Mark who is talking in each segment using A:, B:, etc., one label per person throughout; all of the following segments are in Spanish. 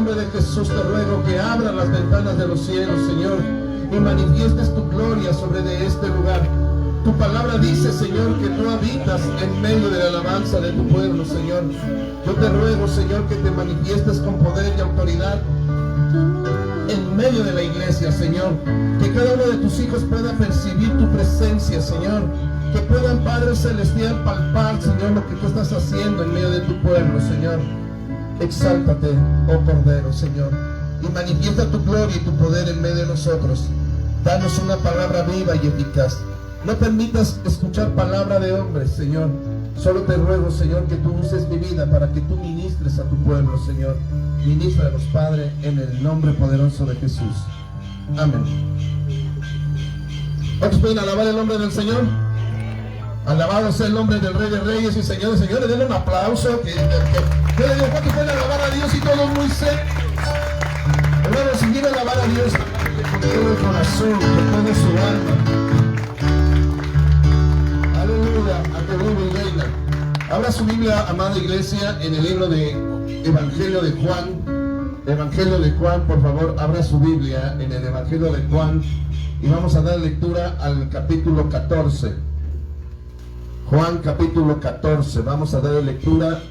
A: nombre de Jesús te ruego que abras las ventanas de los cielos, Señor, y manifiestes tu gloria sobre de este lugar. Tu palabra dice, Señor, que tú habitas en medio de la alabanza de tu pueblo, Señor. Yo te ruego, Señor, que te manifiestes con poder y autoridad en medio de la iglesia, Señor. Que cada uno de tus hijos pueda percibir tu presencia, Señor. Que puedan, Padre Celestial, palpar, Señor, lo que tú estás haciendo en medio de tu pueblo, Señor. Exáltate, oh Cordero, Señor, y manifiesta tu gloria y tu poder en medio de nosotros. Danos una palabra viva y eficaz. No permitas escuchar palabra de hombres, Señor. Solo te ruego, Señor, que tú uses mi vida para que tú ministres a tu pueblo, Señor. Ministranos, Padre, en el nombre poderoso de Jesús. Amén. ¿Cuántos pueden alabar el nombre del Señor? Alabado sea el nombre del Rey de Reyes y Señores. Señores, denle un aplauso. Yo le digo, ¿cuántos pueden alabar a Dios? Y todos muy serios. Hermanos, si quieren alabar a Dios con todo el corazón, con toda su alma. Aleluya, a que vive y reina. Abra su Biblia, amada iglesia, en el libro de Evangelio de Juan. Evangelio de Juan, por favor, abra su Biblia en el Evangelio de Juan. Y vamos a dar lectura al capítulo 14. Juan capítulo 14. Vamos a dar lectura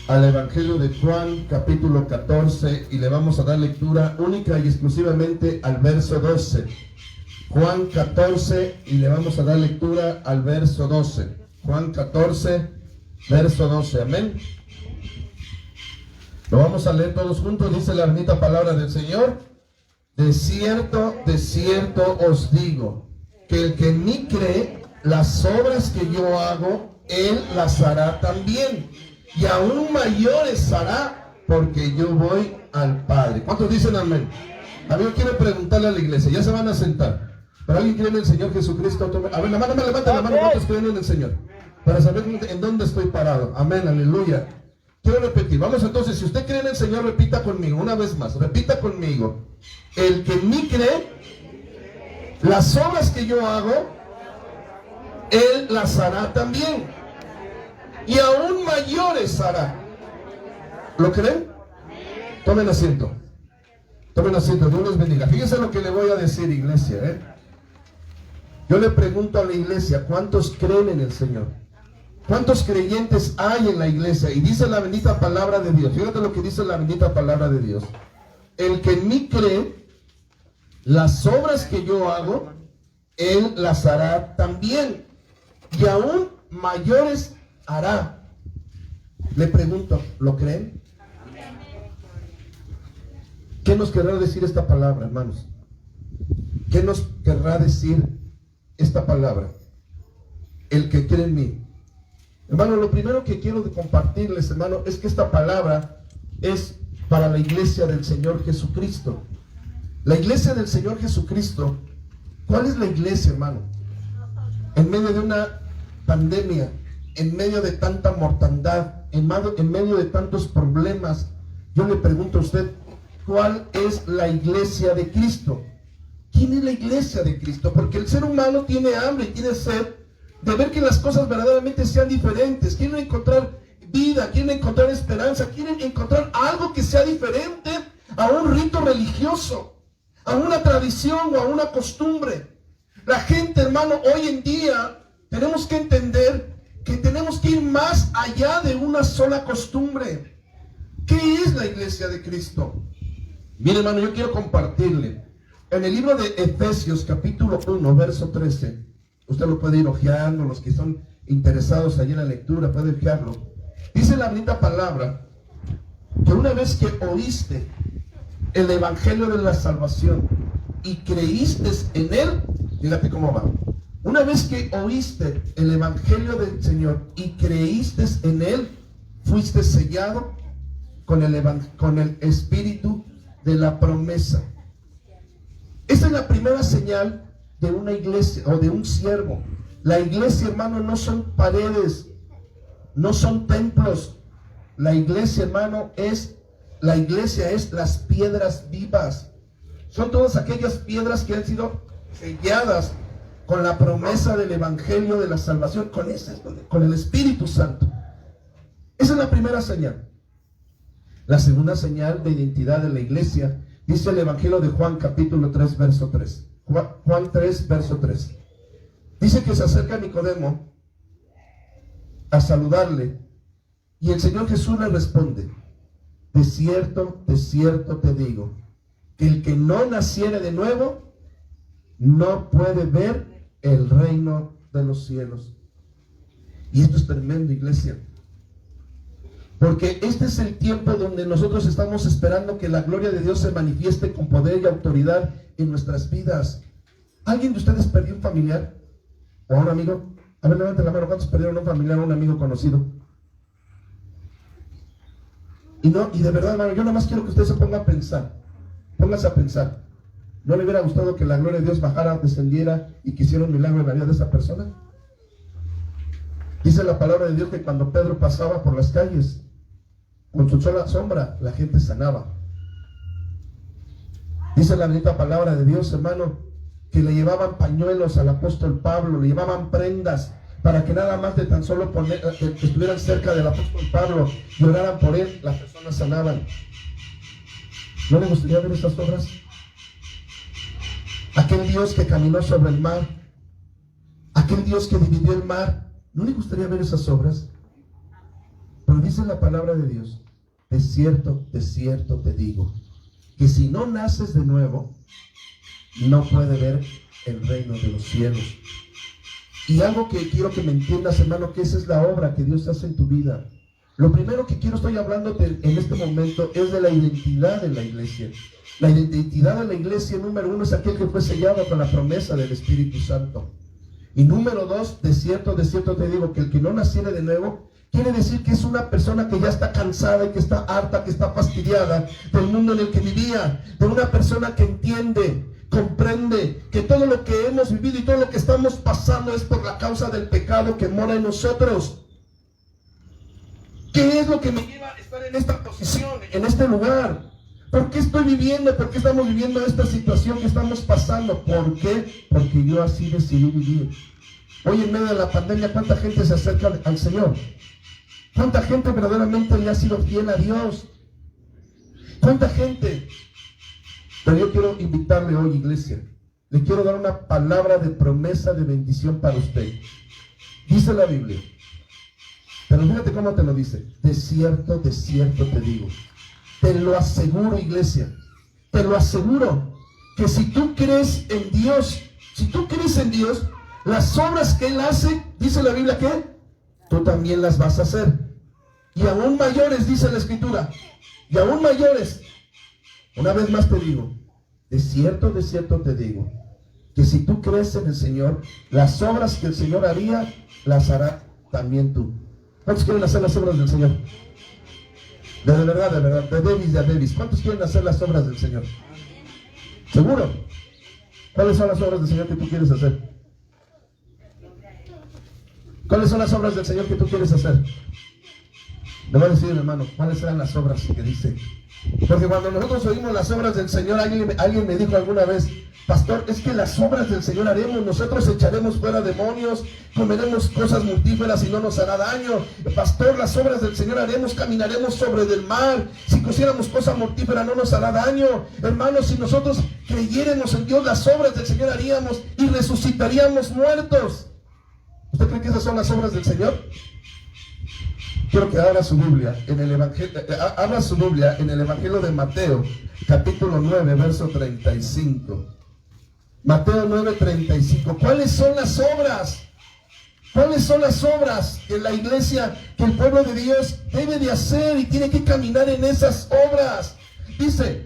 A: al Evangelio de Juan capítulo 14 y le vamos a dar lectura única y exclusivamente al verso 12. Juan 14 y le vamos a dar lectura al verso 12. Juan 14, verso 12. Amén. Lo vamos a leer todos juntos. Dice la bendita palabra del Señor. De cierto os digo, que el que en mí cree, las obras que yo hago, él las hará también, y aún mayores hará, porque yo voy al Padre. ¿Cuántos dicen amén? A mí quiero preguntarle a la iglesia, ya se van a sentar, pero ¿alguien cree en el Señor Jesucristo? A ver, la mano, levanta la mano, ¿cuántos creen en el Señor? Para saber en dónde estoy parado. Amén, aleluya. Quiero repetir, vamos entonces, si usted cree en el Señor, repita conmigo, una vez más, repita conmigo. El que en mí cree, las obras que yo hago, él las hará también, y aún mayores hará. ¿Lo creen? Tomen asiento. Tomen asiento, Dios les bendiga. Fíjense lo que le voy a decir, iglesia, Yo le pregunto a la iglesia, ¿cuántos creen en el Señor? ¿Cuántos creyentes hay en la iglesia? Y dice la bendita palabra de Dios. Fíjate lo que dice la bendita palabra de Dios. El que en mí cree, las obras que yo hago, él las hará también, y aún mayores hará. Le pregunto, ¿lo creen? ¿Qué nos querrá decir esta palabra, hermanos? ¿Qué nos querrá decir esta palabra? El que cree en mí. Hermano, lo primero que quiero compartirles, hermano, es que esta palabra es para la iglesia del Señor Jesucristo. La iglesia del Señor Jesucristo. ¿Cuál es la iglesia, hermano? En medio de una pandemia, en medio de tanta mortandad, en medio de tantos problemas, yo le pregunto a usted, ¿cuál es la iglesia de Cristo? ¿Quién es la iglesia de Cristo? Porque el ser humano tiene hambre y tiene sed de ver que las cosas verdaderamente sean diferentes. Quieren encontrar vida, quieren encontrar esperanza, quieren encontrar algo que sea diferente a un rito religioso, a una tradición o a una costumbre. La gente, hermano, hoy en día tenemos que entender que tenemos que ir más allá de una sola costumbre. ¿Qué es la iglesia de Cristo? Mire, hermano, yo quiero compartirle en el libro de Efesios capítulo 1 verso 13. Usted lo puede ir hojeando, los que son interesados allí en la lectura pueden hojearlo. Dice la bendita palabra que una vez que oíste el evangelio de la salvación y creíste en él, fíjate cómo va. Una vez que oíste el evangelio del Señor y creíste en él, fuiste sellado con el espíritu de la promesa. Esa es la primera señal de una iglesia o de un siervo. La iglesia, hermano, no son paredes, no son templos. La iglesia, hermano, es las piedras vivas. Son todas aquellas piedras que han sido selladas con la promesa del evangelio de la salvación, con el Espíritu Santo. Esa es la primera señal. La segunda señal de identidad de la iglesia, dice el Evangelio de Juan, capítulo 3, verso 3. Juan 3, verso 3. Dice que se acerca Nicodemo a saludarle, y el Señor Jesús le responde: de cierto te digo, que el que no naciere de nuevo no puede ver el reino de los cielos. Y esto es tremendo, iglesia, porque este es el tiempo donde nosotros estamos esperando que la gloria de Dios se manifieste con poder y autoridad en nuestras vidas. ¿Alguien de ustedes perdió un familiar o a un amigo? A ver, levanten la mano. ¿Cuántos perdieron un familiar o un amigo conocido? Y de verdad, hermano, yo nada más quiero que usted se ponga a pensar. Póngase a pensar. ¿No le hubiera gustado que la gloria de Dios bajara, descendiera y que hiciera un milagro en la vida de esa persona? Dice la palabra de Dios que cuando Pedro pasaba por las calles, con su sola sombra, la gente sanaba. Dice la bendita palabra de Dios, hermano, que le llevaban pañuelos al apóstol Pablo, le llevaban prendas, para que nada más de tan solo que estuvieran cerca del apóstol Pablo y oraran por él, las personas sanaban. ¿No le gustaría ver estas obras? Aquel Dios que caminó sobre el mar, aquel Dios que dividió el mar, ¿no le gustaría ver esas obras? Pero dice la palabra de Dios: de cierto te digo, que si no naces de nuevo, no puede ver el reino de los cielos. Y algo que quiero que me entiendas, hermano, que esa es la obra que Dios hace en tu vida. Lo primero que estoy hablando en este momento es de la identidad de la iglesia. La identidad de la iglesia, número uno, es aquel que fue sellado con la promesa del Espíritu Santo. Y número dos, de cierto te digo, que el que no naciere de nuevo, quiere decir que es una persona que ya está cansada y que está harta, que está fastidiada del mundo en el que vivía, de una persona que entiende, comprende que todo lo que hemos vivido y todo lo que estamos pasando es por la causa del pecado que mora en nosotros. ¿Qué es lo que me lleva a estar en esta posición, en este lugar? ¿Por qué estoy viviendo? ¿Por qué estamos viviendo esta situación que estamos pasando? ¿Por qué? Porque yo así decidí vivir. Hoy en medio de la pandemia, ¿cuánta gente se acerca al Señor? ¿Cuánta gente verdaderamente le ha sido fiel a Dios? ¿Cuánta gente? Pero yo quiero invitarle hoy, iglesia, le quiero dar una palabra de promesa, de bendición para usted. Dice la Biblia, pero fíjate cómo te lo dice: de cierto te digo, te lo aseguro, iglesia, te lo aseguro, que si tú crees en Dios, las obras que Él hace, dice la Biblia, que tú también las vas a hacer, y aún mayores, dice la Escritura, y aún mayores. Una vez más te digo, de cierto te digo, que si tú crees en el Señor, las obras que el Señor haría, las hará también tú. ¿Cuántos quieren hacer las obras del Señor? De verdad, de Davis. ¿Cuántos quieren hacer las obras del Señor? ¿Seguro? ¿Cuáles son las obras del Señor que tú quieres hacer? ¿Cuáles son las obras del Señor que tú quieres hacer? Le voy a decir, hermano, ¿cuáles serán las obras que dice? Porque cuando nosotros oímos las obras del Señor, alguien me dijo alguna vez: pastor, es que las obras del Señor haremos, nosotros echaremos fuera demonios, comeremos cosas mortíferas y no nos hará daño. Pastor, las obras del Señor haremos, caminaremos sobre el mar, si cociéramos cosa mortífera no nos hará daño. Hermanos, si nosotros creyéramos en Dios, las obras del Señor haríamos y resucitaríamos muertos. ¿Usted cree que esas son las obras del Señor? Quiero que abra su Biblia en el Evangelio de Mateo, capítulo 9, verso 35. Mateo 9, 35. ¿Cuáles son las obras? ¿Cuáles son las obras que la iglesia, que el pueblo de Dios debe de hacer y tiene que caminar en esas obras? Dice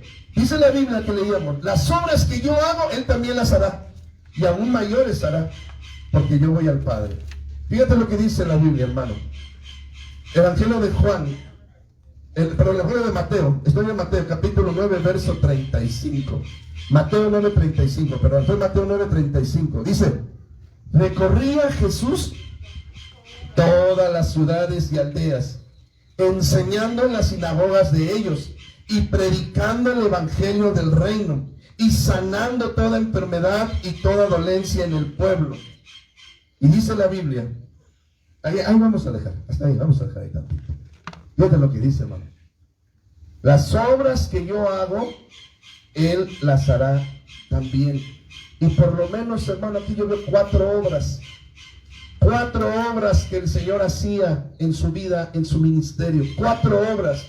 A: la Biblia que leíamos: las obras que yo hago, Él también las hará, y aún mayores hará, porque yo voy al Padre. Fíjate lo que dice la Biblia, hermano. Evangelio de Evangelio de Mateo, estoy en Mateo, capítulo 9, verso 35. Mateo 9, 35, perdón, fue Mateo 9, 35. Dice: recorría Jesús todas las ciudades y aldeas, enseñando en las sinagogas de ellos y predicando el evangelio del reino y sanando toda enfermedad y toda dolencia en el pueblo. Y dice la Biblia, ahí vamos a dejar, hasta ahí, vamos a dejar ahí tantito. Fíjate lo que dice, hermano. Las obras que yo hago, Él las hará también. Y por lo menos, hermano, aquí yo veo 4 obras. 4 obras que el Señor hacía en su vida, en su ministerio. 4 obras.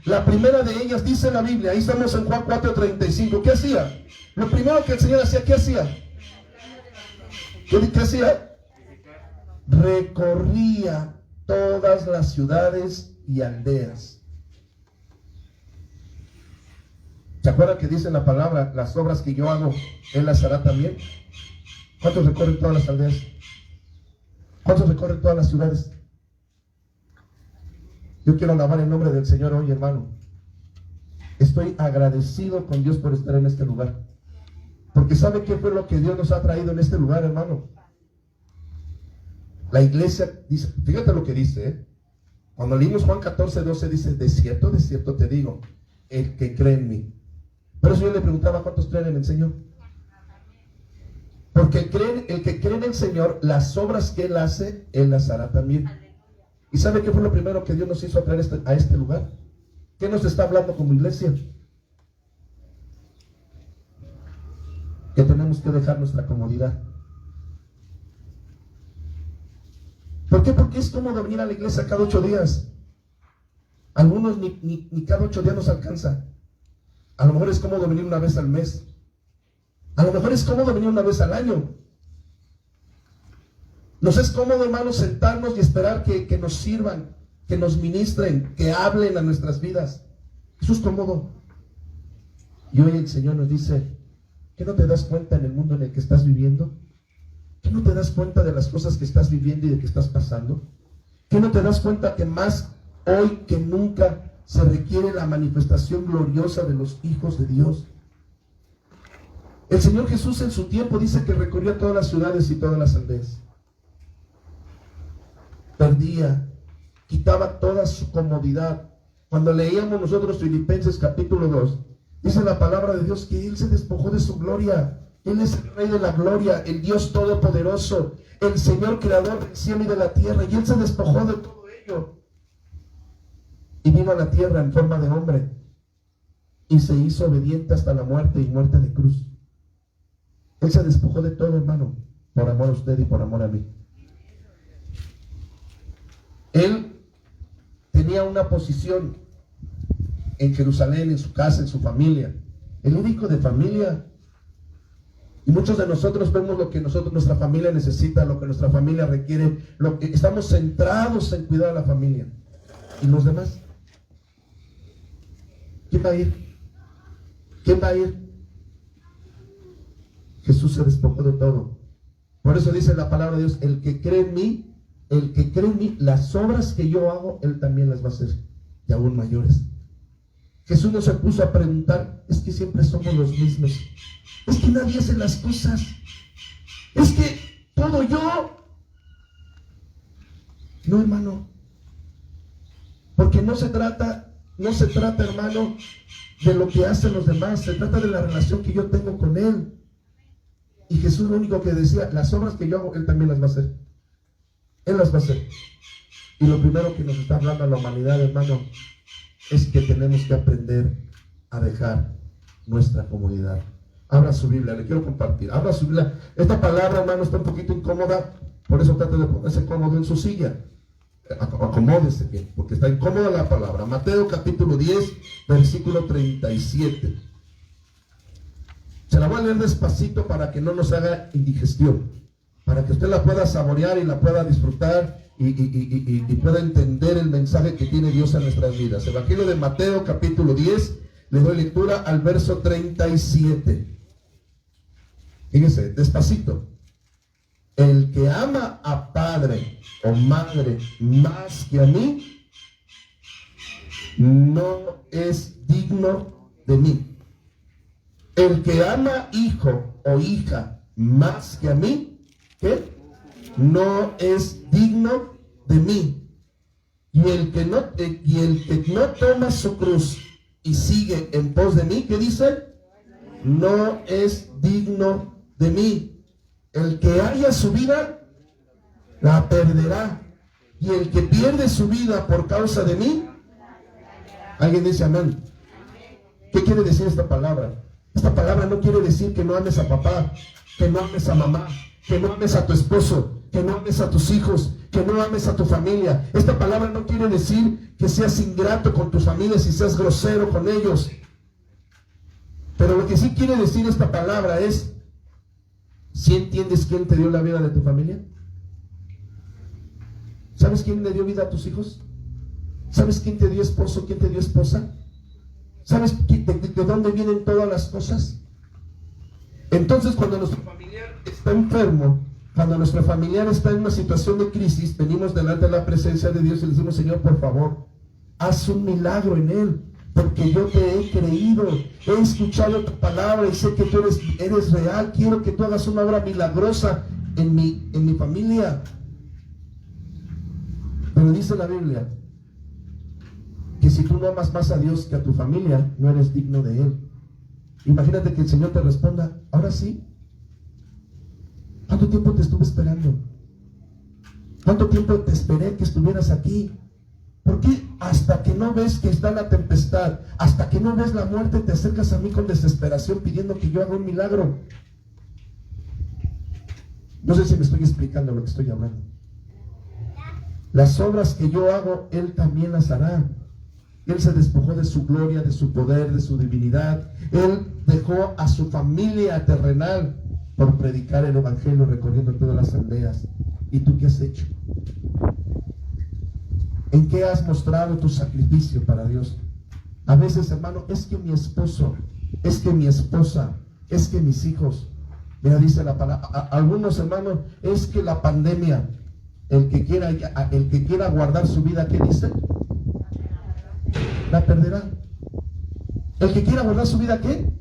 A: La primera de ellas dice la Biblia, ahí estamos en Juan 4:35. ¿Qué hacía? Lo primero que el Señor hacía, ¿qué hacía? ¿Qué hacía? Recorría todas las ciudades y aldeas. ¿Se acuerdan que dice la palabra, las obras que yo hago, Él las hará también? ¿Cuántos recorren todas las aldeas? ¿Cuántos recorren todas las ciudades? Yo quiero alabar el nombre del Señor hoy, hermano. Estoy agradecido con Dios por estar en este lugar. Porque ¿sabe qué fue lo que Dios nos ha traído en este lugar, hermano? La iglesia dice, fíjate lo que dice, ¿eh? Cuando leímos Juan 14:12 dice, de cierto te digo, el que cree en mí. Por eso yo le preguntaba, ¿cuántos creen en el Señor? Porque el que cree en el Señor, las obras que Él hace, Él las hará también. ¿Y sabe qué fue lo primero que Dios nos hizo traer a este lugar? ¿Qué nos está hablando como iglesia? Que tenemos que dejar nuestra comodidad. ¿Por qué? Porque es cómodo venir a la iglesia cada 8 días. Algunos ni cada 8 días nos alcanza. A lo mejor es cómodo venir una vez al mes. A lo mejor es cómodo venir una vez al año. Nos es cómodo, hermanos, sentarnos y esperar que nos sirvan, que nos ministren, que hablen a nuestras vidas. Eso es cómodo. Y hoy el Señor nos dice, ¿qué no te das cuenta en el mundo en el que estás viviendo? ¿Qué no te das cuenta de las cosas que estás viviendo y de que estás pasando? ¿Qué no te das cuenta que más hoy que nunca se requiere la manifestación gloriosa de los hijos de Dios? El Señor Jesús en su tiempo dice que recorría todas las ciudades y todas las aldeas. Perdía, quitaba toda su comodidad. Cuando leíamos nosotros Filipenses capítulo 2, dice la palabra de Dios que Él se despojó de su gloria. Él es el Rey de la gloria, el Dios todopoderoso, el Señor creador del cielo y de la tierra, y Él se despojó de todo ello. Y vino a la tierra en forma de hombre, y se hizo obediente hasta la muerte y muerte de cruz. Él se despojó de todo, hermano, por amor a usted y por amor a mí. Él tenía una posición en Jerusalén, en su casa, en su familia. El único de familia. Y muchos de nosotros vemos lo que nuestra familia necesita, lo que nuestra familia requiere, lo que estamos centrados en cuidar a la familia. ¿Y los demás? ¿Quién va a ir? ¿Quién va a ir? Jesús se despojó de todo. Por eso dice la palabra de Dios, el que cree en mí, las obras que yo hago, Él también las va a hacer, y aún mayores. Jesús no se puso a preguntar, es que siempre somos los mismos. Es que nadie hace las cosas. Es que todo yo. No, hermano. Porque no se trata, hermano, de lo que hacen los demás. Se trata de la relación que yo tengo con Él. Y Jesús lo único que decía, las obras que yo hago, Él también las va a hacer. Él las va a hacer. Y lo primero que nos está hablando a la humanidad, hermano, es que tenemos que aprender a dejar nuestra comodidad. Abra su Biblia, le quiero compartir. Abra su Biblia. Esta palabra, hermano, está un poquito incómoda, por eso trate de ponerse cómodo en su silla. Acomódese bien, porque está incómoda la palabra. Mateo capítulo 10, versículo 37. Se la voy a leer despacito para que no nos haga indigestión, para que usted la pueda saborear y la pueda disfrutar y pueda entender el mensaje que tiene Dios en nuestras vidas. Evangelio de Mateo capítulo 10, le doy lectura al verso 37. Fíjese, despacito. El que ama a padre o madre más que a mí, no es digno de mí. El que ama hijo o hija más que a mí, ¿qué? No es digno de mí. Y el que no toma su cruz y sigue en pos de mí, ¿qué dice? No es digno de mí. El que haya su vida, la perderá. Y el que pierde su vida por causa de mí, alguien dice amén. ¿Qué quiere decir esta palabra? Esta palabra no quiere decir que no ames a papá, que no ames a mamá, que no ames a tu esposo, que no ames a tus hijos, que no ames a tu familia. Esta palabra no quiere decir que seas ingrato con tus familias y seas grosero con ellos. Pero lo que sí quiere decir esta palabra es, ¿sí entiendes quién te dio la vida de tu familia? ¿Sabes quién le dio vida a tus hijos? ¿Sabes quién te dio esposo, quién te dio esposa? ¿Sabes de dónde vienen todas las cosas? Entonces, cuando nuestro familiar está enfermo, cuando nuestro familiar está en una situación de crisis, venimos delante de la presencia de Dios y le decimos: Señor, por favor, haz un milagro en él, porque yo te he creído, he escuchado tu palabra y sé que tú eres real. Quiero que tú hagas una obra milagrosa en mi familia. Pero dice la Biblia que si tú no amas más a Dios que a tu familia, no eres digno de Él. Imagínate que el Señor te responda: ahora sí. ¿Cuánto tiempo te estuve esperando? ¿Cuánto tiempo te esperé que estuvieras aquí? ¿Por qué hasta que no ves que está la tempestad, hasta que no ves la muerte, te acercas a mí con desesperación pidiendo que yo haga un milagro? No sé si me estoy explicando lo que estoy hablando. Las obras que yo hago, Él también las hará. Él se despojó de su gloria, de su poder, de su divinidad. Él dejó a su familia terrenal por predicar el evangelio recorriendo todas las aldeas. ¿Y tú qué has hecho? ¿En qué has mostrado tu sacrificio para Dios? A veces, hermano, es que mi esposo, es que mi esposa, es que mis hijos. Mira, dice la palabra, algunos hermanos, es que la pandemia, el que quiera guardar su vida, ¿qué dice? La perderá. El que quiera guardar su vida, ¿qué?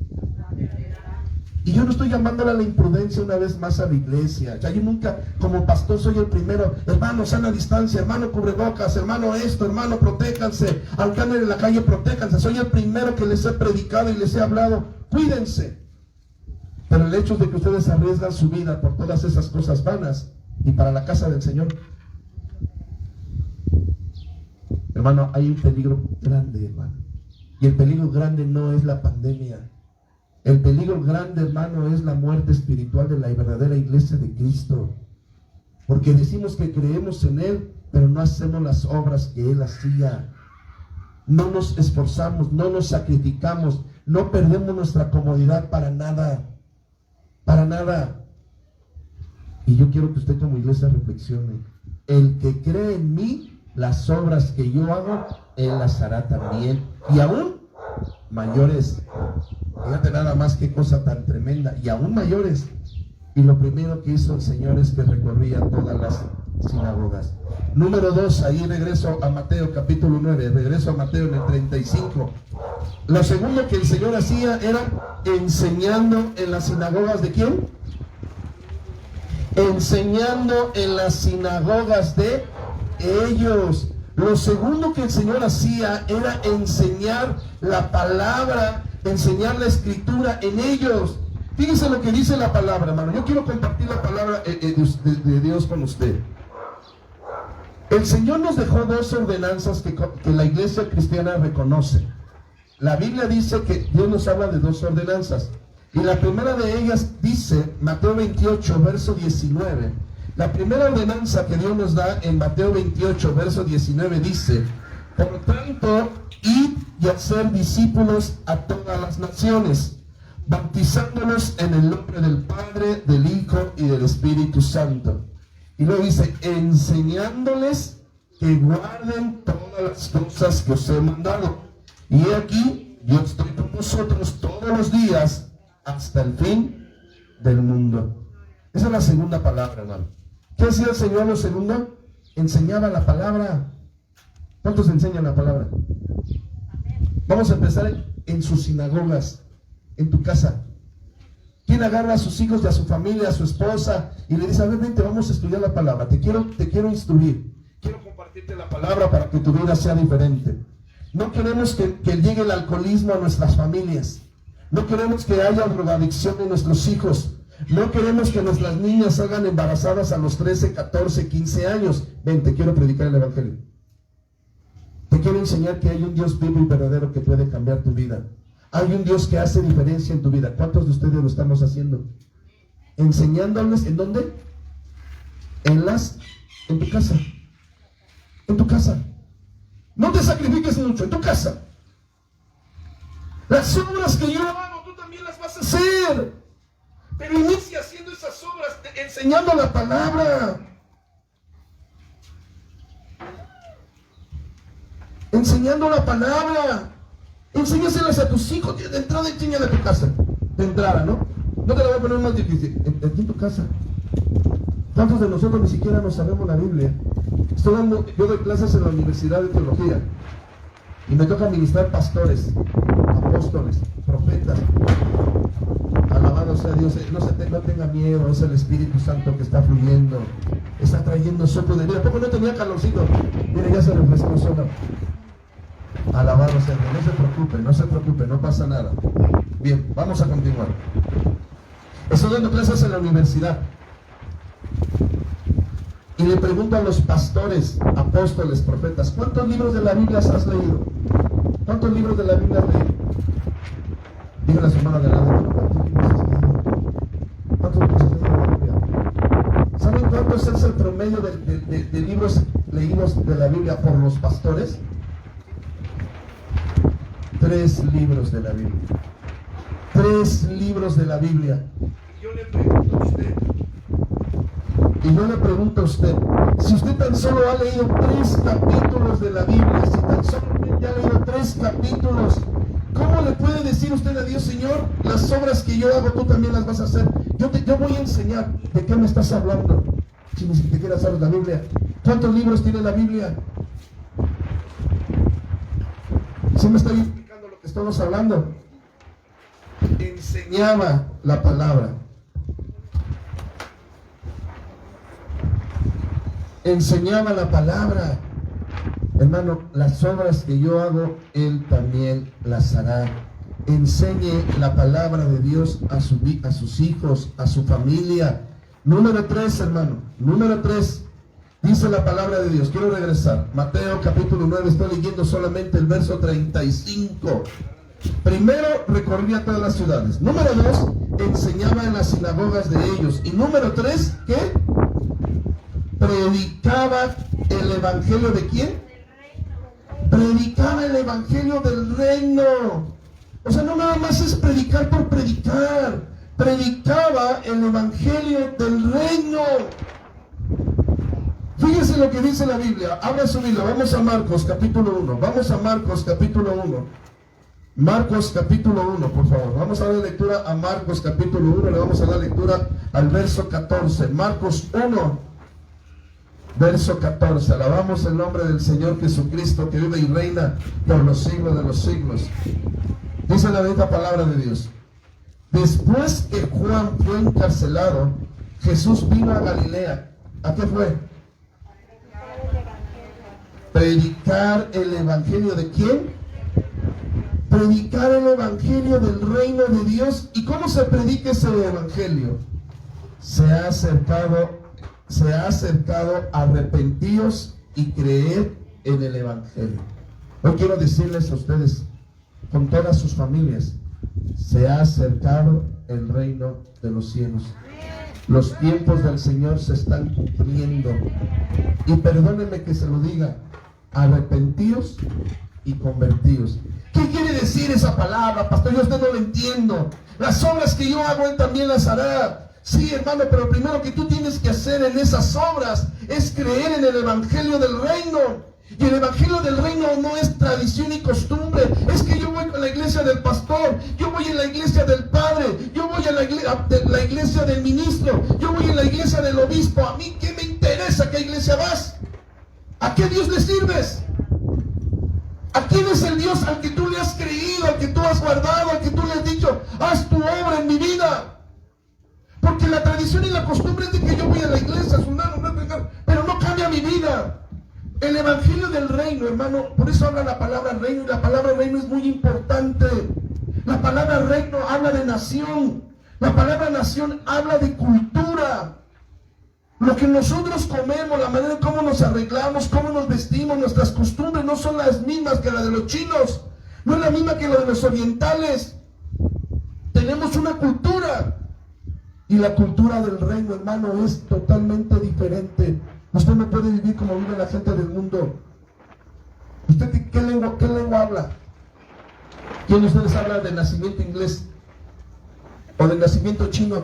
A: Y yo no estoy llamándole a la imprudencia una vez más a la iglesia. Ya yo nunca, como pastor, soy el primero: hermano, sana distancia, hermano, cubrebocas, hermano, esto, hermano, protéjanse, aunque anden en la calle, protéjanse. Soy el primero que les he predicado y les he hablado: cuídense. Pero el hecho de que ustedes arriesgan su vida por todas esas cosas vanas y para la casa del Señor, hermano, hay un peligro grande, hermano. Y el peligro grande no es la pandemia. El peligro grande, hermano, es la muerte espiritual de la verdadera iglesia de Cristo. Porque decimos que creemos en Él, pero no hacemos las obras que Él hacía. No nos esforzamos, no nos sacrificamos, no perdemos nuestra comodidad para nada. Para nada. Y yo quiero que usted como iglesia reflexione: el que cree en mí, las obras que yo hago, Él las hará también, y aún mayores. Fíjate nada más qué cosa tan tremenda, y aún mayores. Y lo primero que hizo el Señor es que recorría todas las sinagogas. Número 2, ahí regreso a Mateo capítulo 9, regreso a Mateo en el 35. Lo segundo que el Señor hacía era enseñando en las sinagogas ¿de quién? Enseñando en las sinagogas de ellos. Lo segundo que el Señor hacía era enseñar la palabra, enseñar la escritura en ellos. Fíjense lo que dice la palabra, hermano. Yo quiero compartir la palabra de Dios con usted. El Señor nos dejó dos ordenanzas que la iglesia cristiana reconoce. La Biblia dice que Dios nos habla de dos ordenanzas. Y la primera de ellas dice, Mateo 28, verso 19. La primera ordenanza que Dios nos da en Mateo 28, verso 19 dice: por tanto, id y hacer discípulos a todas las naciones, bautizándolos en el nombre del Padre, del Hijo y del Espíritu Santo. Y luego dice: enseñándoles que guarden todas las cosas que os he mandado. Y he aquí, yo estoy con vosotros todos los días hasta el fin del mundo. Esa es la segunda palabra, hermano. ¿Qué hacía el Señor lo segundo? Enseñaba la palabra. ¿Cuántos enseñan la palabra? Vamos a empezar en sus sinagogas, en tu casa. ¿Quién agarra a sus hijos y a su familia, a su esposa, y le dice: a ver, vente, vamos a estudiar la palabra, te quiero instruir, quiero compartirte la palabra para que tu vida sea diferente? No queremos que llegue el alcoholismo a nuestras familias. No queremos que haya drogadicción en nuestros hijos. No queremos que nuestras niñas salgan embarazadas a los 13, 14, 15 años. Ven, te quiero predicar el evangelio. Te quiero enseñar que hay un Dios vivo y verdadero que puede cambiar tu vida. Hay un Dios que hace diferencia en tu vida. ¿Cuántos de ustedes lo estamos haciendo? Enseñándoles, ¿en dónde? En tu casa. En tu casa. No te sacrifiques mucho, en tu casa. Las obras que yo hago, tú también las vas a hacer. Pero inicia haciendo esas obras, enseñando la palabra. Enseñando la palabra. Enséñaselas a tus hijos. De entrada, enséñale a tu casa. De entrada, ¿no? No te la voy a poner más difícil. Aquí en tu casa. ¿Cuántos de nosotros ni siquiera nos sabemos la Biblia? Yo doy clases en la Universidad de Teología. Y me toca ministrar pastores, apóstoles, profetas. Alabado sea Dios. No tenga miedo, es el Espíritu Santo que está fluyendo. Está trayendo soplo de vida. ¿Por qué no tenía calorcito? Mire, ya se refrescó solo. Alabado sea Dios. No se preocupe, no pasa nada. Bien, vamos a continuar. Estoy dando clases en la universidad. Y le pregunto a los pastores, apóstoles, profetas, ¿cuántos libros de la Biblia has leído? ¿Cuántos libros de la Biblia has leído? Díganle a su hermano de lado, ¿cuántos libros has leído de la Biblia? ¿Saben cuántos es el promedio de libros leídos de la Biblia por los pastores? 3 libros de la Biblia. 3 libros de la Biblia. Y yo le pregunto a usted, si usted tan solo ha leído 3 capítulos de la Biblia, si tan solo ya ha leído 3 capítulos, ¿cómo le puede decir usted a Dios, Señor, las obras que yo hago tú también las vas a hacer? Yo voy a enseñar. ¿De qué me estás hablando? Si ni siquiera sabes la Biblia. ¿Cuántos libros tiene la Biblia? ¿Sí me estoy explicando lo que estamos hablando? Enseñaba la palabra. Enseñaba la palabra. Hermano, las obras que yo hago, Él también las hará. Enseñe la palabra de Dios a sus hijos, a su familia. Número 3, hermano. Número 3. Dice la palabra de Dios. Quiero regresar. Mateo capítulo 9. Estoy leyendo solamente el verso 35. Primero, recorría todas las ciudades. Número 2, enseñaba en las sinagogas de ellos. Y número 3, ¿qué? Predicaba el evangelio de ¿quién? Predicaba el evangelio del reino. O sea, no nada más es predicar por predicar. Predicaba el evangelio del reino. Fíjese lo que dice la Biblia. Abra su Biblia. Vamos a Marcos capítulo 1. Vamos a Marcos capítulo 1. Marcos capítulo 1, por favor. Vamos a dar lectura a Marcos capítulo 1. Le vamos a dar lectura al verso 14. Marcos 1. Verso 14, alabamos el nombre del Señor Jesucristo, que vive y reina por los siglos de los siglos. Dice la bendita palabra de Dios. Después que Juan fue encarcelado, Jesús vino a Galilea. ¿A qué fue? Predicar el evangelio de ¿quién? Predicar el evangelio del reino de Dios. ¿Y cómo se predica ese evangelio? Se ha acercado, arrepentíos y creer en el evangelio. Hoy quiero decirles a ustedes, con todas sus familias, se ha acercado el reino de los cielos. Los tiempos del Señor se están cumpliendo. Y perdónenme que se lo diga, arrepentíos y convertíos. ¿Qué quiere decir esa palabra, pastor? Yo a usted no lo entiendo. Las obras que yo hago, Él también las hará. Sí, hermano, pero primero que tú tienes que hacer en esas obras es creer en el evangelio del reino. Y el evangelio del reino no es tradición y costumbre. Es que yo voy con la iglesia del pastor, yo voy en la iglesia del padre, yo voy a la iglesia del ministro, yo voy en la iglesia del obispo. ¿A mí qué me interesa qué iglesia vas? ¿A qué Dios le sirves? ¿A quién es el Dios al que tú le has creído, al que tú has guardado, al que tú le has dicho, haz tu obra en mi vida? Porque la tradición y la costumbre es de que yo voy a la iglesia, pero no cambia mi vida. El evangelio del reino, hermano, por eso habla la palabra reino, y la palabra reino es muy importante. La palabra reino habla de nación, la palabra nación habla de cultura. Lo que nosotros comemos, la manera en cómo nos arreglamos, cómo nos vestimos, nuestras costumbres no son las mismas que las de los chinos. No es la misma que la de los orientales. Tenemos una cultura. Y la cultura del reino, hermano, es totalmente diferente. Usted no puede vivir como vive la gente del mundo. ¿Usted qué lengua habla? ¿Quién de ustedes habla de nacimiento inglés? ¿O de nacimiento chino?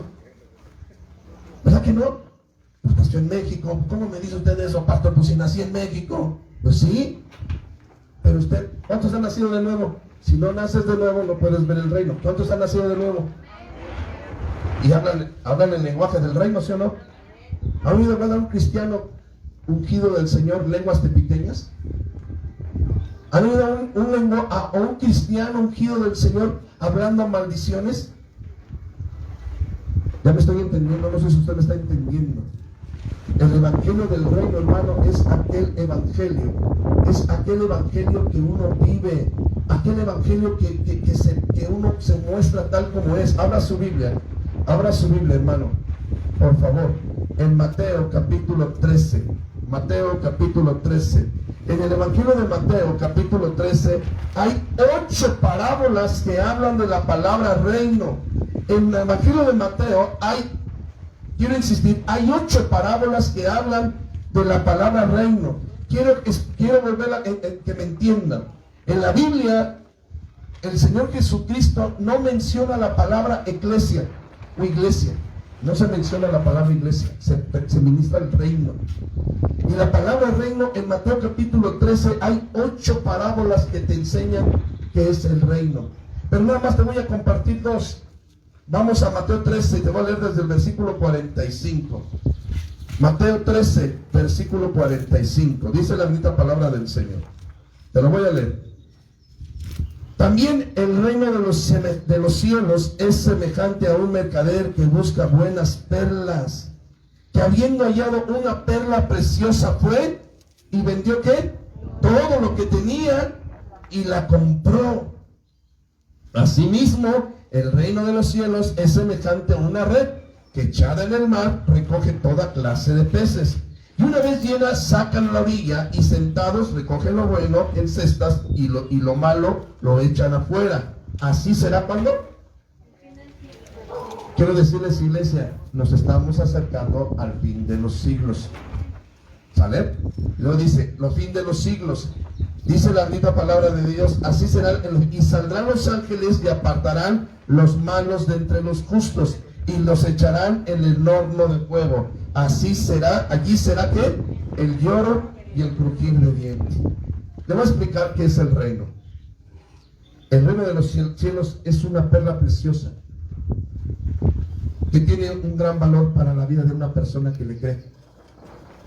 A: ¿Verdad que no? Pues nació en México. ¿Cómo me dice usted eso, pastor? Pues si nací en México. Pues sí. Pero usted, ¿cuántos han nacido de nuevo? Si no naces de nuevo, no puedes ver el reino. ¿Cuántos han nacido de nuevo? Y hablan el lenguaje del reino, ¿sí o no? ¿Han oído hablar a un cristiano ungido del Señor lenguas tepiteñas? ¿Han oído a un cristiano ungido del Señor hablando maldiciones? Ya me estoy entendiendo, no sé si usted me está entendiendo. El evangelio del reino, hermano, es aquel evangelio que uno vive, aquel evangelio que uno se muestra tal como es. Abra su Biblia, hermano, por favor, en Mateo capítulo 13. Mateo capítulo 13. En el evangelio de Mateo capítulo 13 hay 8 parábolas que hablan de la palabra reino. En el evangelio de Mateo quiero insistir, hay 8 parábolas que hablan de la palabra reino. Quiero volver a que me entiendan. En la Biblia, el Señor Jesucristo no menciona la palabra eclesia o iglesia. No se menciona la palabra iglesia, se ministra el reino. Y la palabra reino, en Mateo capítulo 13, hay 8 parábolas que te enseñan qué es el reino. Pero nada más te voy a compartir 2. Vamos a Mateo 13 y te voy a leer desde el versículo 45. Mateo 13, versículo 45. Dice la bendita palabra del Señor. Te lo voy a leer. También el reino de los cielos es semejante a un mercader que busca buenas perlas, que habiendo hallado una perla preciosa fue y vendió ¿qué? Todo lo que tenía y la compró. Asimismo, el reino de los cielos es semejante a una red que echada en el mar recoge toda clase de peces. Y una vez llena, sacan a la orilla y sentados recogen lo bueno en cestas y lo malo lo echan afuera. Así será cuando. Quiero decirles, iglesia, nos estamos acercando al fin de los siglos. ¿Sale? Y luego dice, los fin de los siglos. Dice la bendita palabra de Dios, así será, y saldrán los ángeles y apartarán los malos de entre los justos y los echarán en el horno de fuego. Así será, allí será que el lloro y el crujir de dientes. Le voy a explicar qué es el reino. El reino de los cielos es una perla preciosa que tiene un gran valor para la vida de una persona que le cree.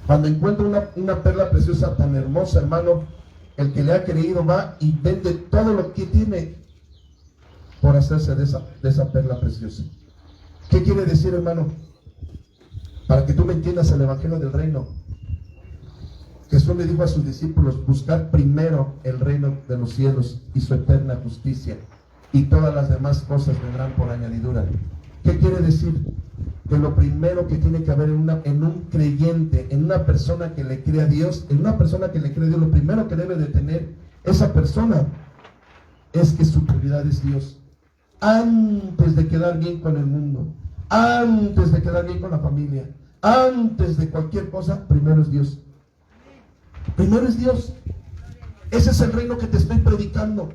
A: Cuando encuentra una perla preciosa tan hermosa, hermano, el que le ha creído va y vende todo lo que tiene por hacerse de esa perla preciosa. ¿Qué quiere decir, hermano? Para que tú me entiendas el evangelio del reino. Jesús le dijo a sus discípulos, buscar primero el reino de los cielos y su eterna justicia, y todas las demás cosas vendrán por añadidura. ¿Qué quiere decir? Que lo primero que tiene que haber en un creyente, en una persona que le cree a Dios, lo primero que debe de tener esa persona es que su prioridad es Dios. Antes de quedar bien con el mundo, antes de quedar bien con la familia, antes de cualquier cosa, primero es Dios. Primero es Dios. Ese es el reino que te estoy predicando.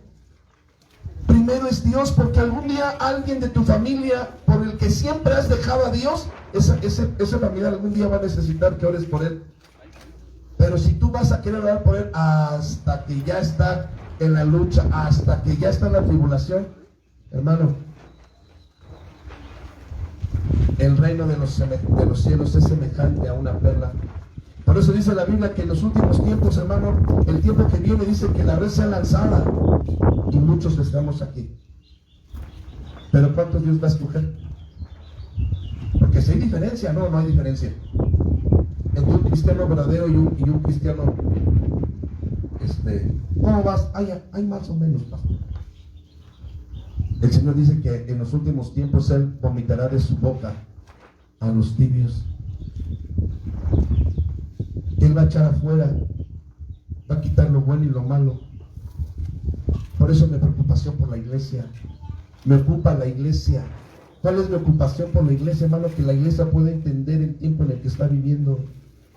A: Primero es Dios, porque algún día alguien de tu familia por el que siempre has dejado a Dios, esa familia algún día va a necesitar que ores por él. Pero si tú vas a querer orar por él hasta que ya está en la lucha, hasta que ya está en la tribulación, hermano, el reino de los cielos es semejante a una perla. Por eso dice la Biblia que en los últimos tiempos, hermano, el tiempo que viene, dice que la red sea lanzada y muchos estamos aquí. Pero ¿cuántos Dios va a escoger? Porque si hay diferencia, no hay diferencia entre un cristiano verdadero y un cristiano ¿cómo vas? Hay más o menos, pastor. El Señor dice que en los últimos tiempos Él vomitará de su boca a los tibios. Él va a echar afuera, va a quitar lo bueno y lo malo. Por Por eso mi preocupación por la iglesia. Me ocupa la iglesia. ¿Cuál es mi ocupación por la iglesia, hermano? Que la iglesia pueda entender el tiempo en el que está viviendo,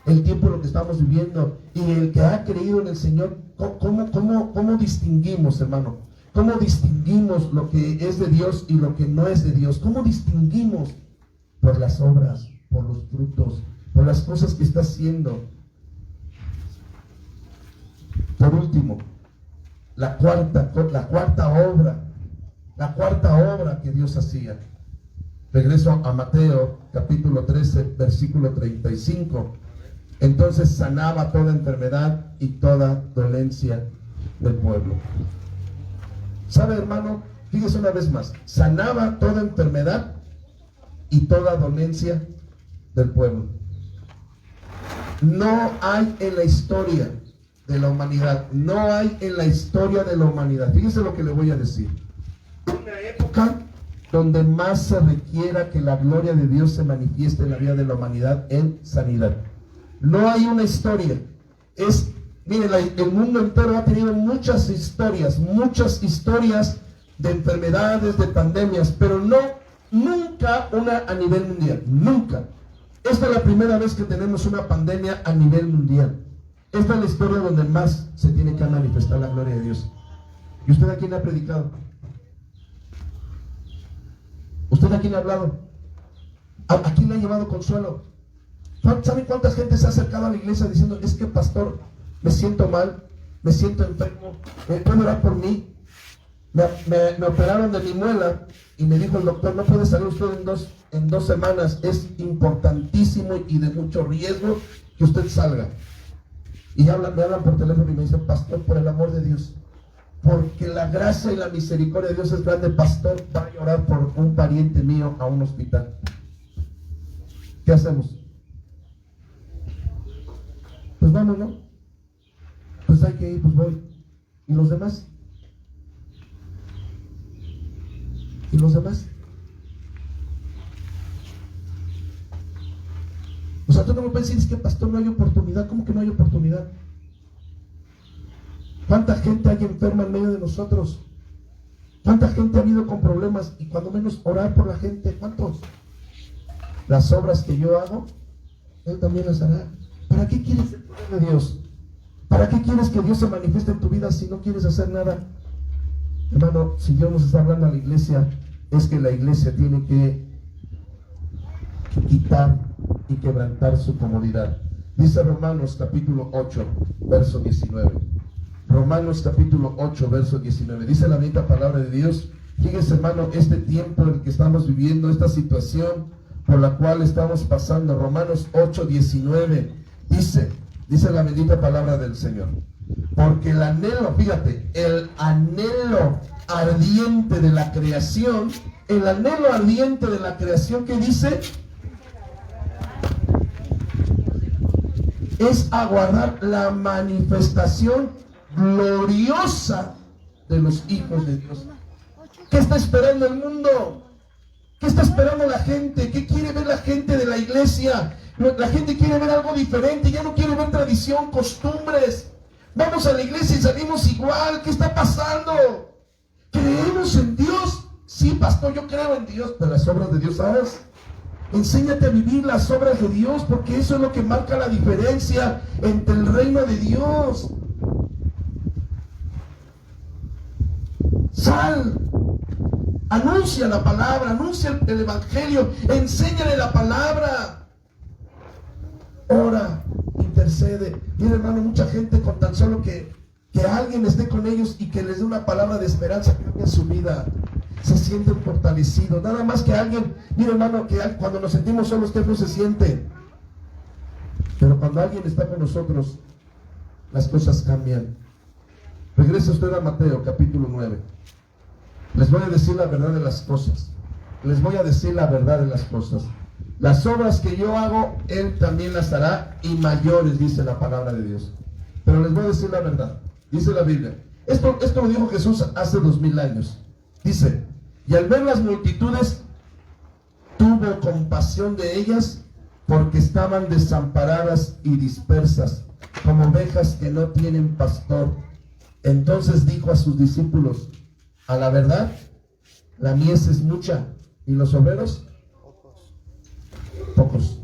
A: el tiempo en el que estamos viviendo, y el que ha creído en el Señor. ¿Cómo distinguimos, hermano? ¿Cómo distinguimos lo que es de Dios y lo que no es de Dios? ¿Cómo distinguimos? Por las obras, por los frutos, por las cosas que está haciendo. Por último, la cuarta obra que Dios hacía. Regreso a Mateo capítulo 13, versículo 35. Entonces sanaba toda enfermedad y toda dolencia del pueblo. ¿Sabe, hermano? Fíjese una vez más. Sanaba toda enfermedad y toda dolencia del pueblo. No hay en la historia de la humanidad, fíjese lo que le voy a decir. Una época donde más se requiera que la gloria de Dios se manifieste en la vida de la humanidad en sanidad. No hay una historia. Miren, el mundo entero ha tenido muchas historias de enfermedades, de pandemias, pero nunca una a nivel mundial, nunca. Esta es la primera vez que tenemos una pandemia a nivel mundial. Esta es la historia donde más se tiene que manifestar la gloria de Dios. ¿Y usted a quién le ha predicado? ¿Usted a quién le ha hablado? ¿A quién le ha llevado consuelo? ¿Sabe cuánta gente se ha acercado a la iglesia diciendo: es que, pastor, me siento mal, me siento enfermo, ¿puede orar por mí? Me operaron de mi muela y me dijo el doctor: no puede salir usted en dos semanas, es importantísimo y de mucho riesgo que usted salga. Y me hablan por teléfono y me dicen: pastor, por el amor de Dios, porque la gracia y la misericordia de Dios es grande, pastor, vaya a orar por un pariente mío a un hospital. ¿Qué hacemos? Pues vamos, ¿no? Pues hay que ir, pues voy. ¿Y los demás? ¿Y los demás? O sea, tú no me puedes decir: es que, pastor, no hay oportunidad. ¿Cómo que no hay oportunidad? ¿Cuánta gente hay enferma en medio de nosotros? ¿Cuánta gente ha habido con problemas? Y cuando menos orar por la gente. ¿Cuántos? Las obras que yo hago, Él también las hará. ¿Para qué quieres el poder de Dios? ¿Para qué quieres que Dios se manifieste en tu vida si no quieres hacer nada? Hermano, si Dios nos está hablando a la iglesia, es que la iglesia tiene que quitar y quebrantar su comodidad. Dice Romanos capítulo 8, verso 19. Romanos capítulo 8, verso 19. Dice la bendita palabra de Dios. Fíjense, hermano, este tiempo en el que estamos viviendo, esta situación por la cual estamos pasando. Romanos 8, 19. Dice la bendita palabra del Señor. Porque el anhelo, fíjate, el anhelo ardiente de la creación, ¿qué dice? Es aguardar la manifestación gloriosa de los hijos de Dios. ¿Qué está esperando el mundo? ¿Qué está esperando la gente? ¿Qué quiere ver la gente de la iglesia? La gente quiere ver algo diferente, ya no quiere ver tradición, costumbres. Vamos a la iglesia y salimos igual. ¿Qué está pasando? ¿Creemos en Dios? Sí, pastor, yo creo en Dios. Pero las obras de Dios, ¿sabes? Enséñate a vivir las obras de Dios, porque eso es lo que marca la diferencia entre el reino de Dios. Sal, anuncia la palabra, anuncia el evangelio, enséñale la palabra. Ora, intercede. Mira, hermano, mucha gente con tan solo que alguien esté con ellos y que les dé una palabra de esperanza, cambia su vida, se sienten fortalecidos. Nada más que alguien, mira, hermano, que cuando nos sentimos solos, ¿qué no se siente? Pero cuando alguien está con nosotros, las cosas cambian. Regresa usted a Mateo capítulo 9. Les voy a decir la verdad de las cosas. Las obras que yo hago, Él también las hará, y mayores, dice la palabra de Dios. Pero les voy a decir la verdad. Dice la Biblia. Esto lo dijo Jesús hace 2000 años. Dice: y al ver las multitudes, tuvo compasión de ellas, porque estaban desamparadas y dispersas, como ovejas que no tienen pastor. Entonces dijo a sus discípulos: a la verdad, la mies es mucha y los obreros pocos.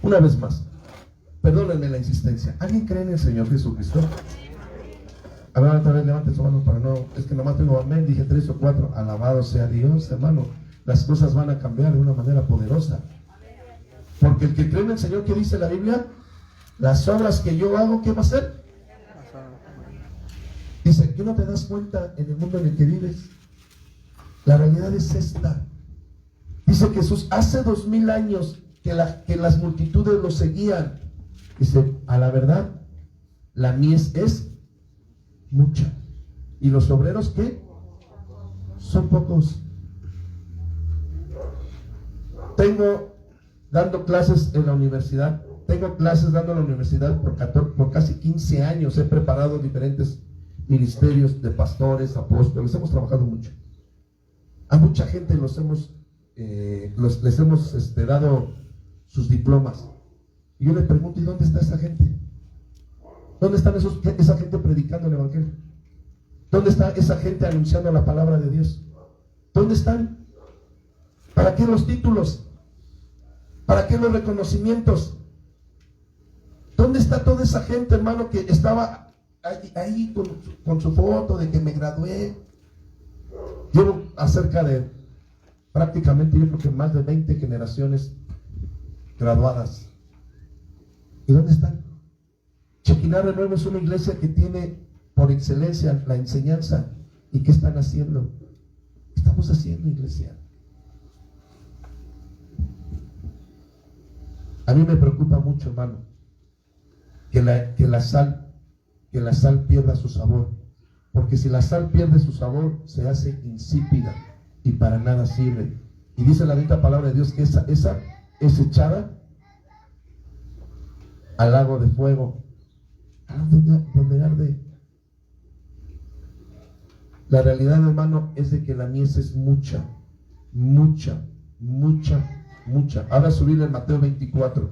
A: Una vez más, perdónenme la insistencia. ¿Alguien cree en el Señor Jesucristo? A ver, otra vez levante su mano para no... Es que nomás tengo amén, dije 3 o 4. Alabado sea Dios, hermano. Las cosas van a cambiar de una manera poderosa. Porque el que cree en el Señor, ¿qué dice la Biblia? Las obras que yo hago, ¿qué va a hacer? Dice, ¿qué no te das cuenta en el mundo en el que vives? La realidad es esta. Dice Jesús, hace 2000 años que las multitudes lo seguían. Dice, a la verdad, la mies es mucha. ¿Y los obreros qué? Son pocos. Tengo dando clases en la universidad. Tengo clases dando en la universidad por casi 15 años. He preparado diferentes ministerios de pastores, apóstoles. Hemos trabajado mucho. A mucha gente les hemos dado sus diplomas. Y yo le pregunto, ¿y dónde está esa gente? ¿Dónde están esa gente predicando el evangelio? ¿Dónde está esa gente anunciando la palabra de Dios? ¿Dónde están? ¿Para qué los títulos? ¿Para qué los reconocimientos? ¿Dónde está toda esa gente, hermano, que estaba ahí con su foto de que me gradué? Llevo acerca de prácticamente, yo creo que más de 20 generaciones graduadas. ¿Y dónde están? Shekinah Renuevo es una iglesia que tiene por excelencia la enseñanza. ¿Y qué están haciendo? ¿Qué estamos haciendo, iglesia? A mí me preocupa mucho, hermano, que la sal pierda su sabor. Porque si la sal pierde su sabor, se hace insípida y para nada sirve. Y dice la bendita palabra de Dios que esa es echada al lago de fuego, donde arde. La realidad, hermano, es de que la mies es mucha, mucha, mucha, mucha. Ahora subirle en Mateo 24.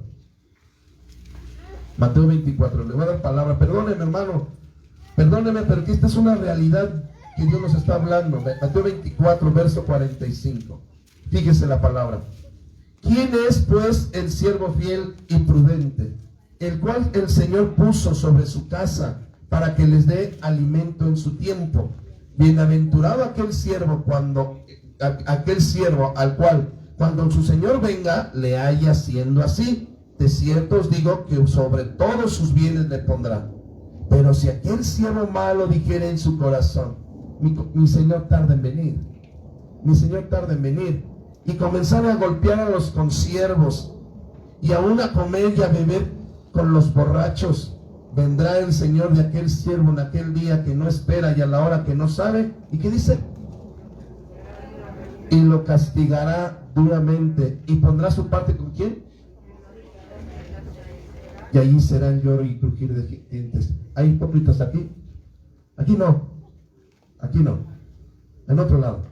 A: Mateo 24, le voy a dar palabra. Perdóneme, hermano, perdóneme, pero que esta es una realidad que Dios nos está hablando. Mateo 24, verso 45. Fíjese la palabra. ¿Quién es, pues, el siervo fiel y prudente, el cual el Señor puso sobre su casa para que les dé alimento en su tiempo? Bienaventurado aquel siervo al cual cuando su Señor venga le haya haciendo así. De cierto os digo que sobre todos sus bienes le pondrá. Pero si aquel siervo malo dijere en su corazón, mi Señor tarda en venir, mi Señor tarda en venir, y comenzar a golpear a los consiervos y aún a comer y a beber con los borrachos, vendrá el Señor de aquel siervo en aquel día que no espera y a la hora que no sabe. ¿Y qué dice? Y lo castigará duramente y pondrá su parte ¿con quién? Y allí será el lloro y crujir de dientes. ¿Hay hipócritas aquí? Aquí no. Aquí no. En otro lado.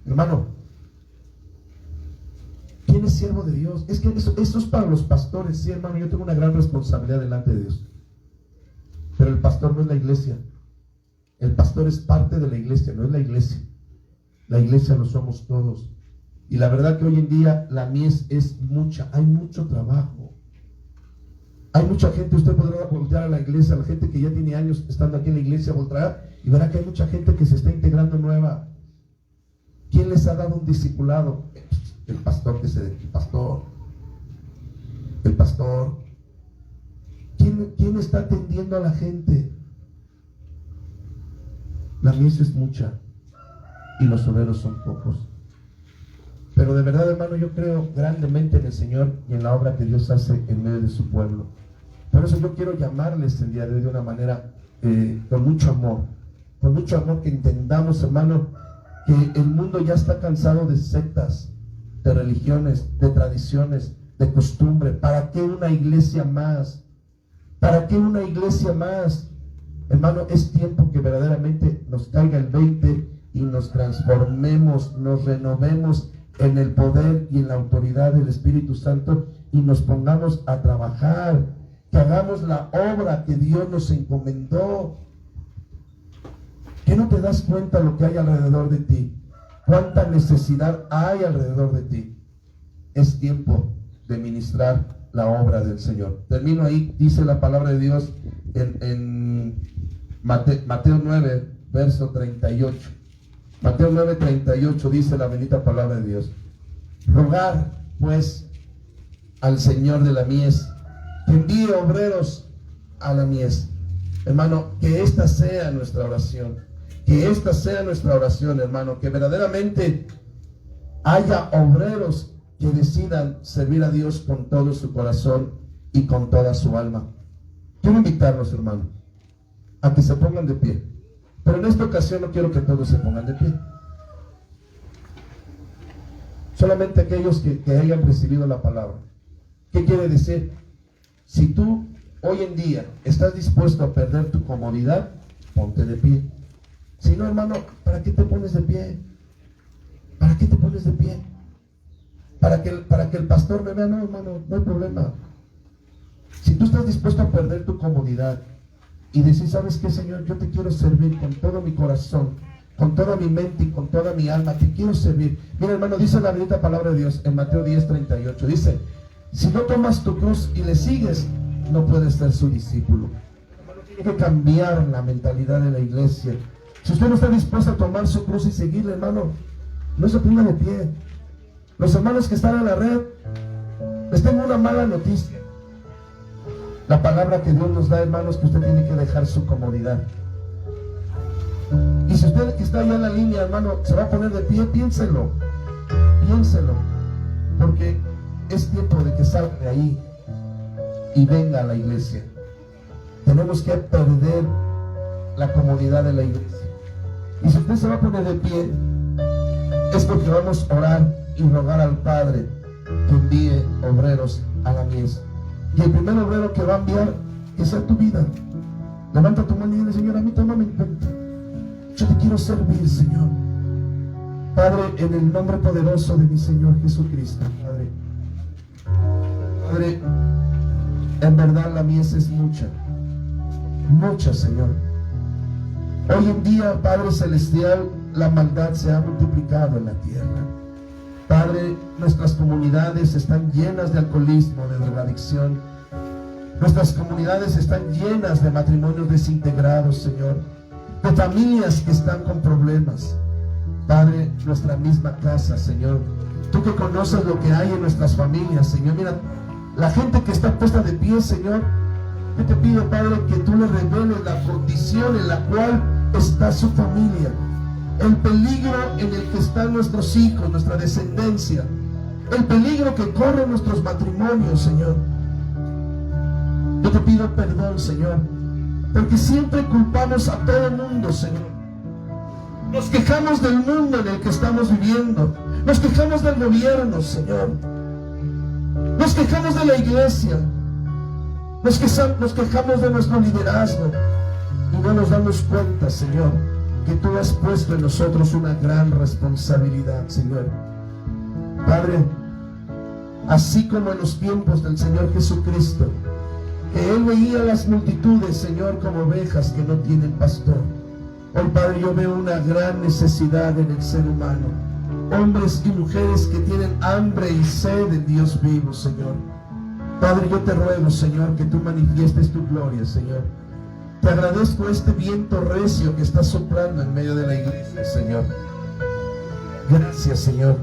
A: Hermano, ¿quién es siervo de Dios? Es que eso es para los pastores. Sí, hermano, yo tengo una gran responsabilidad delante de Dios. Pero el pastor no es la iglesia. El pastor es parte de la iglesia, no es la iglesia. La iglesia lo somos todos. Y la verdad que hoy en día la mies es mucha. Hay mucho trabajo. Hay mucha gente. Usted podrá voltear a la iglesia, la gente que ya tiene años estando aquí en la iglesia, volteará y verá que hay mucha gente que se está integrando nueva. ¿Quién les ha dado un discipulado? El pastor el pastor. ¿Quién está atendiendo a la gente? La mies es mucha y los obreros son pocos. Pero de verdad, hermano, yo creo grandemente en el Señor y en la obra que Dios hace en medio de su pueblo. Por eso yo quiero llamarles el día de hoy de una manera con mucho amor, que entendamos, hermano, que el mundo ya está cansado de sectas, de religiones, de tradiciones, de costumbre. ¿Para qué una iglesia más? ¿Para qué una iglesia más? Hermano, es tiempo que verdaderamente nos caiga el 20 y nos transformemos, nos renovemos en el poder y en la autoridad del Espíritu Santo y nos pongamos a trabajar. que hagamos la obra que Dios nos encomendó. ¿Que no te das cuenta lo que hay alrededor de ti? ¿Cuánta necesidad hay alrededor de ti? Es tiempo de ministrar la obra del Señor. Termino ahí, dice la palabra de Dios en Mateo 9, verso 38. Mateo 9, 38 dice la bendita palabra de Dios: rogad pues al Señor de la mies que envíe obreros a la mies. Hermano, que esta sea nuestra oración. Que esta sea nuestra oración, hermano. Que verdaderamente haya obreros que decidan servir a Dios con todo su corazón y con toda su alma. Quiero invitarlos, hermano, a que se pongan de pie. Pero en esta ocasión no quiero que todos se pongan de pie. Solamente aquellos que hayan recibido la palabra. ¿Qué quiere decir? Si tú hoy en día estás dispuesto a perder tu comodidad, ponte de pie. Si no, hermano, ¿para qué te pones de pie? ¿Para qué te pones de pie? Para que el pastor me vea. No, hermano, no hay problema. Si tú estás dispuesto a perder tu comodidad y decir, ¿sabes qué, Señor? Yo te quiero servir con todo mi corazón, con toda mi mente y con toda mi alma. Te quiero servir. Mira, hermano, dice la bendita palabra de Dios en Mateo 10, 38. Dice: si no tomas tu cruz y le sigues, no puedes ser su discípulo. Hermano, tiene que cambiar la mentalidad de la iglesia. Si usted no está dispuesto a tomar su cruz y seguirle, hermano, no se ponga de pie. Los hermanos que están en la red, les tengo una mala noticia. La palabra que Dios nos da, hermanos, que usted tiene que dejar su comodidad. Y si usted que está allá en la línea, hermano, se va a poner de pie, piénselo. Piénselo. Porque es tiempo de que salga de ahí y venga a la iglesia. Tenemos que perder la comodidad de la iglesia. Y si usted se va a poner de pie, es porque vamos a orar y rogar al Padre que envíe obreros a la mies. Y el primer obrero que va a enviar, que sea tu vida. Levanta tu mano y dile: Señor, a mí tómame en cuenta. Yo te quiero servir, Señor. Padre, en el nombre poderoso de mi Señor Jesucristo, Padre. Padre, en verdad la mies es mucha. Mucha, Señor. Hoy en día, Padre Celestial, la maldad se ha multiplicado en la tierra. Padre, nuestras comunidades están llenas de alcoholismo, de drogadicción. Nuestras comunidades están llenas de matrimonios desintegrados, Señor. De familias que están con problemas. Padre, nuestra misma casa, Señor. Tú que conoces lo que hay en nuestras familias, Señor. Mira, la gente que está puesta de pie, Señor. Yo te pido, Padre, que tú le reveles la condición en la cual está su familia. El peligro en el que están nuestros hijos, nuestra descendencia. El peligro que corren nuestros matrimonios, Señor. Yo te pido perdón, Señor, porque siempre culpamos a todo el mundo, Señor. Nos quejamos del mundo en el que estamos viviendo. Nos quejamos del gobierno, Señor. Nos quejamos de la iglesia. Nos quejamos de nuestro liderazgo. Y no nos damos cuenta, Señor, que tú has puesto en nosotros una gran responsabilidad, Señor. Padre, así como en los tiempos del Señor Jesucristo, que Él veía a las multitudes, Señor, como ovejas que no tienen pastor. Hoy, Padre, yo veo una gran necesidad en el ser humano. Hombres y mujeres que tienen hambre y sed del Dios vivo, Señor. Padre, yo te ruego, Señor, que tú manifiestes tu gloria, Señor. Te agradezco este viento recio que está soplando en medio de la iglesia, Señor. Gracias, Señor.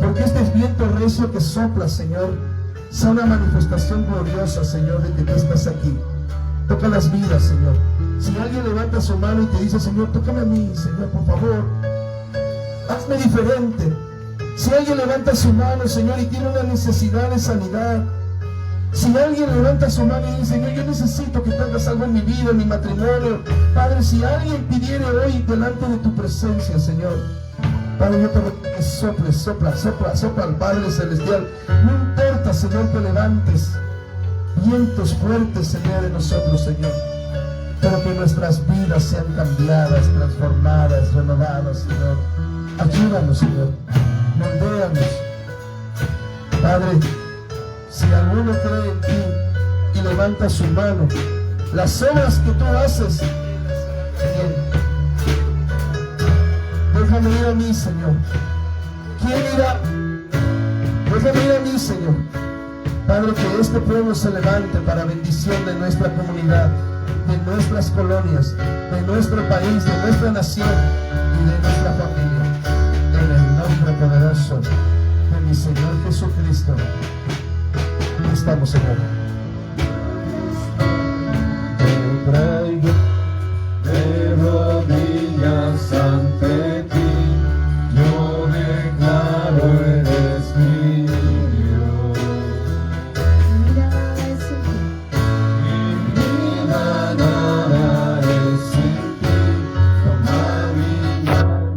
A: Porque este viento recio que sopla, Señor, sea una manifestación gloriosa, Señor, de que tú estás aquí. Toca las vidas, Señor. Si alguien levanta su mano y te dice: Señor, tócame a mí, Señor, por favor, hazme diferente. Si alguien levanta su mano, Señor, y tiene una necesidad de sanidad. Si alguien levanta su mano y dice: Señor, yo necesito que tú hagas algo en mi vida, en mi matrimonio. Padre, si alguien pidiere hoy delante de tu presencia, Señor, Padre, yo te ruego que sopla al Padre Celestial. No importa, Señor, que levantes vientos fuertes en medio de nosotros, Señor, pero que nuestras vidas sean cambiadas, transformadas, renovadas, Señor. Ayúdanos, Señor. Moldéanos. Padre, si alguno cree en ti y levanta su mano. Las obras que tú haces, déjame ir a mí, Señor. ¿Quién irá? Déjame ir a mí, Señor. Padre, que este pueblo se levante para bendición de nuestra comunidad, de nuestras colonias, de nuestro país, de nuestra nación y de nuestra familia. En el nombre poderoso de mi Señor Jesucristo. Estamos, Señor.
B: Te traigo de rodillas ante ti, yo declaro eres mi Dios. Mi vida nada es sin ti, toma mi mano.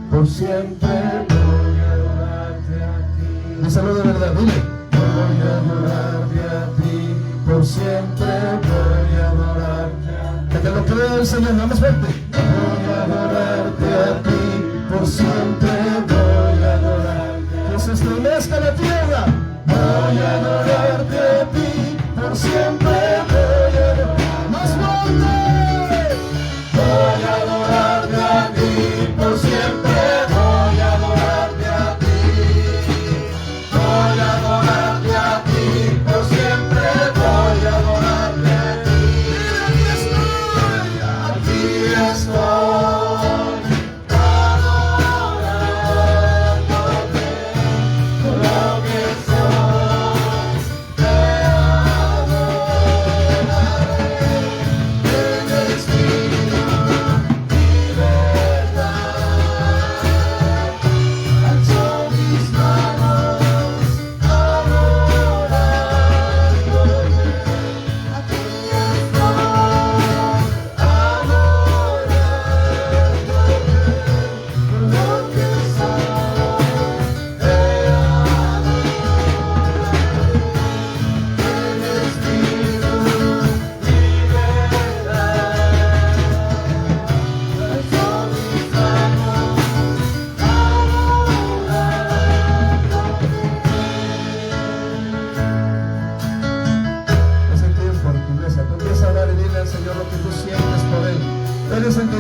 B: Por siempre voy a adorarte a ti.
A: Díselo de verdad, dile.
B: Voy a adorarte a ti. Por siempre voy a adorarte a ti.
A: Que lo crea el Señor, no más fuerte.
B: Voy a adorarte a ti. Por siempre voy a adorarte a ti.
A: Que se estremezca la tierra.
B: Voy a adorarte a ti. Por siempre voy a adorarte a ti.
A: Más fuerte.
B: Voy a adorarte a ti. Por siempre.
A: Señor, lo que tú sientes por Él. Él es el que